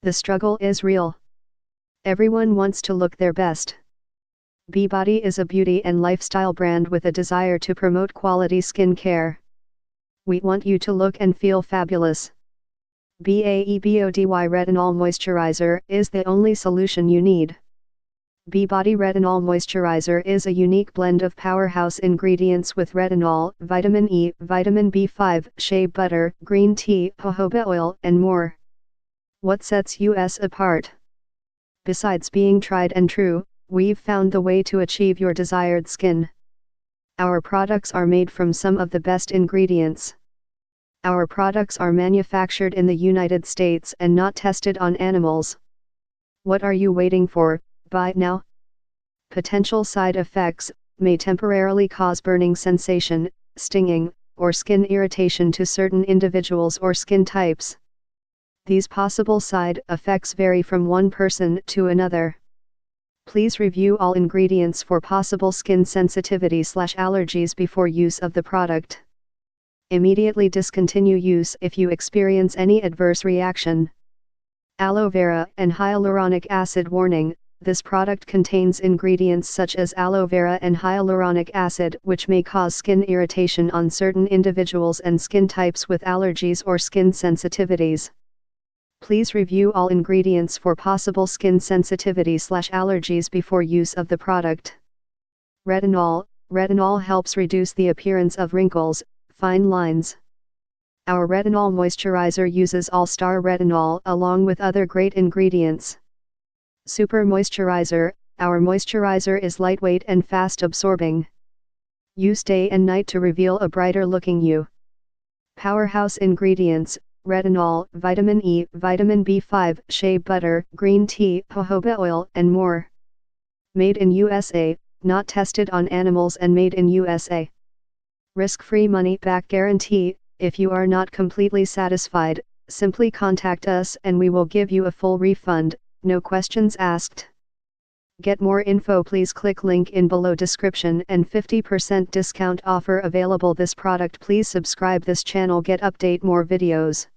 The struggle is real. Everyone wants to look their best. Baebody is a beauty and lifestyle brand with a desire to promote quality skin care. We want you to look and feel fabulous. Baebody Retinol Moisturizer is the only solution you need. Baebody Retinol Moisturizer is a unique blend of powerhouse ingredients with retinol, vitamin E, vitamin B5, shea butter, green tea, jojoba oil, and more. What sets us apart? Besides being tried and true, we've found the way to achieve your desired skin. Our products are made from some of the best ingredients. Our products are manufactured in the United States and not tested on animals. What are you waiting for? Buy now. Potential side effects may temporarily cause burning sensation, stinging, or skin irritation to certain individuals or skin types. These possible side effects vary from one person to another. Please review all ingredients for possible skin sensitivity/allergies before use of the product. Immediately discontinue use if you experience any adverse reaction. Aloe vera and hyaluronic acid warning. This product contains ingredients such as aloe vera and hyaluronic acid which may cause skin irritation on certain individuals and skin types with allergies or skin sensitivities. Please review all ingredients for possible skin sensitivity/allergies before use of the product. Retinol. Retinol helps reduce the appearance of wrinkles, fine lines. Our retinol moisturizer uses all-star retinol along with other great ingredients. Super Moisturizer. Our moisturizer is lightweight and fast absorbing. Use day and night to reveal a brighter looking you. Powerhouse ingredients: retinol, vitamin E, vitamin B5, shea butter, green tea, jojoba oil, and more. Made in USA, not tested on animals and made in USA. Risk-free money-back guarantee. If you are not completely satisfied, simply contact us and we will give you a full refund. No questions asked. Get more info, please click link in below description and 50% discount offer available this product. Please subscribe this channel, get update more videos.